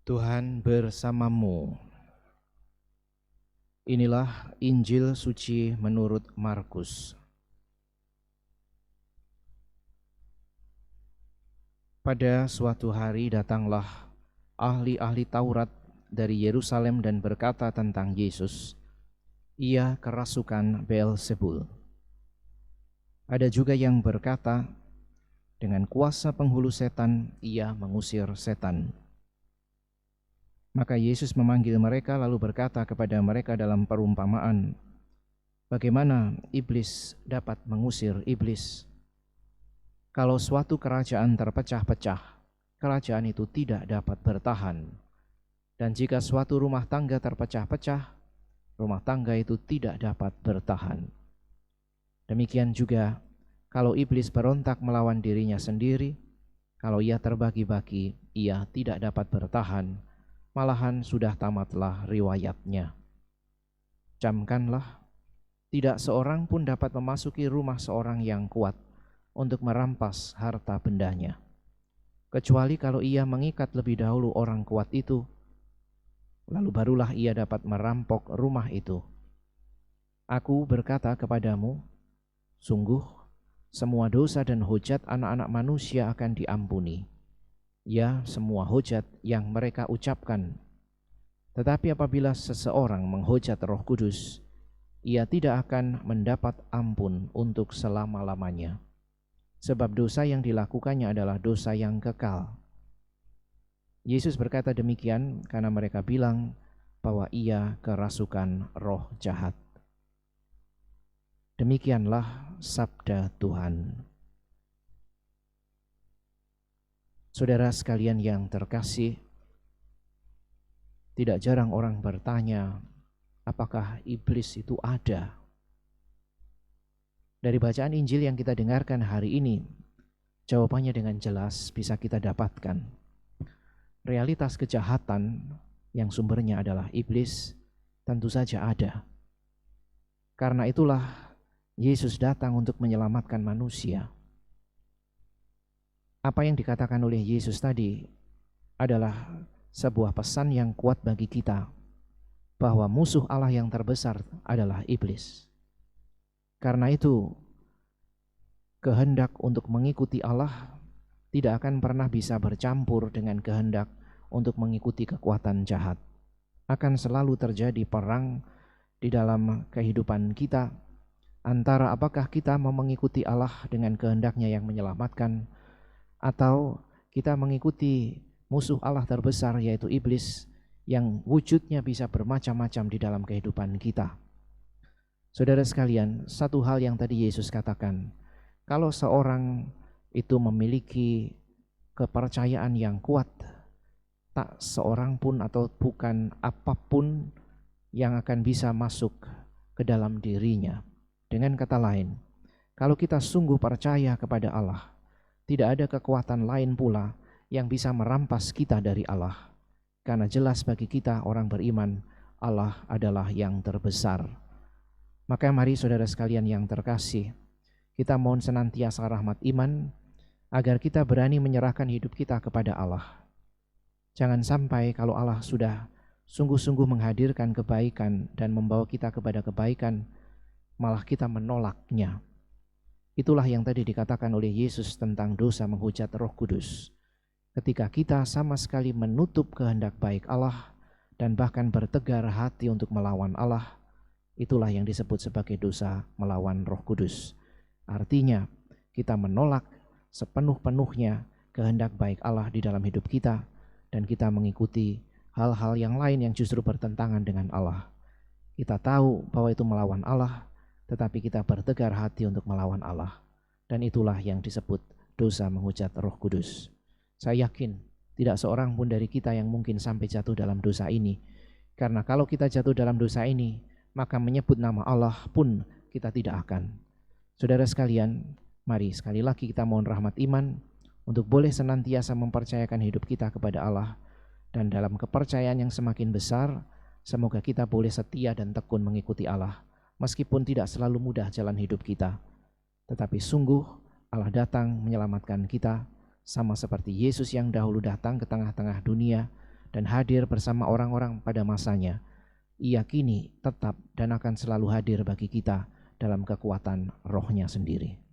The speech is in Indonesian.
Tuhan bersamamu. Inilah Injil suci menurut Markus. Pada suatu hari datanglah ahli-ahli Taurat dari Yerusalem dan berkata tentang Yesus, "Ia kerasukan Beelzebul." Ada juga yang berkata, "Dengan kuasa penghulu setan ia mengusir setan." Maka Yesus memanggil mereka lalu berkata kepada mereka dalam perumpamaan, "Bagaimana iblis dapat mengusir iblis? Kalau suatu kerajaan terpecah-pecah, kerajaan itu tidak dapat bertahan. Dan jika suatu rumah tangga terpecah-pecah, rumah tangga itu tidak dapat bertahan. Demikian juga, kalau iblis berontak melawan dirinya sendiri, kalau ia terbagi-bagi, ia tidak dapat bertahan. Malahan sudah tamatlah riwayatnya. Camkanlah, tidak seorang pun dapat memasuki rumah seorang yang kuat untuk merampas harta bendanya, kecuali kalau ia mengikat lebih dahulu orang kuat itu, lalu barulah ia dapat merampok rumah itu. Aku berkata kepadamu, sungguh semua dosa dan hujat anak-anak manusia akan diampuni, ya semua hujat yang mereka ucapkan. Tetapi apabila seseorang menghujat Roh Kudus, ia tidak akan mendapat ampun untuk selama-lamanya, sebab dosa yang dilakukannya adalah dosa yang kekal. Yesus berkata demikian karena mereka bilang bahwa ia kerasukan roh jahat. Demikianlah sabda Tuhan. Saudara sekalian yang terkasih, tidak jarang orang bertanya, apakah iblis itu ada? Dari bacaan Injil yang kita dengarkan hari ini, jawabannya dengan jelas bisa kita dapatkan. Realitas kejahatan yang sumbernya adalah iblis tentu saja ada. Karena itulah Yesus datang untuk menyelamatkan manusia. Apa yang dikatakan oleh Yesus tadi adalah sebuah pesan yang kuat bagi kita, bahwa musuh Allah yang terbesar adalah iblis. Karena itu, kehendak untuk mengikuti Allah tidak akan pernah bisa bercampur dengan kehendak untuk mengikuti kekuatan jahat. Akan selalu terjadi perang di dalam kehidupan kita antara apakah kita mau mengikuti Allah dengan kehendaknya yang menyelamatkan, atau kita mengikuti musuh Allah terbesar yaitu iblis yang wujudnya bisa bermacam-macam di dalam kehidupan kita. Saudara sekalian, satu hal yang tadi Yesus katakan, kalau seorang itu memiliki kepercayaan yang kuat, tak seorang pun atau bukan apapun yang akan bisa masuk ke dalam dirinya. Dengan kata lain, kalau kita sungguh percaya kepada Allah, tidak ada kekuatan lain pula yang bisa merampas kita dari Allah. Karena jelas bagi kita orang beriman, Allah adalah yang terbesar. Maka mari saudara sekalian yang terkasih, kita mohon senantiasa rahmat iman, agar kita berani menyerahkan hidup kita kepada Allah. Jangan sampai kalau Allah sudah sungguh-sungguh menghadirkan kebaikan dan membawa kita kepada kebaikan, malah kita menolaknya. Itulah yang tadi dikatakan oleh Yesus tentang dosa menghujat Roh Kudus. Ketika kita sama sekali menutup kehendak baik Allah dan bahkan bertegar hati untuk melawan Allah, itulah yang disebut sebagai dosa melawan Roh Kudus. Artinya, kita menolak sepenuh-penuhnya kehendak baik Allah di dalam hidup kita, dan kita mengikuti hal-hal yang lain yang justru bertentangan dengan Allah. Kita tahu bahwa itu melawan Allah, tetapi kita bertegar hati untuk melawan Allah. Dan itulah yang disebut dosa menghujat Roh Kudus. Saya yakin tidak seorang pun dari kita yang mungkin sampai jatuh dalam dosa ini. Karena kalau kita jatuh dalam dosa ini, maka menyebut nama Allah pun kita tidak akan. Saudara sekalian, mari sekali lagi kita mohon rahmat iman untuk boleh senantiasa mempercayakan hidup kita kepada Allah. Dan dalam kepercayaan yang semakin besar, semoga kita boleh setia dan tekun mengikuti Allah. Meskipun tidak selalu mudah jalan hidup kita, tetapi sungguh Allah datang menyelamatkan kita, sama seperti Yesus yang dahulu datang ke tengah-tengah dunia dan hadir bersama orang-orang pada masanya, Ia kini tetap dan akan selalu hadir bagi kita dalam kekuatan Roh-Nya sendiri.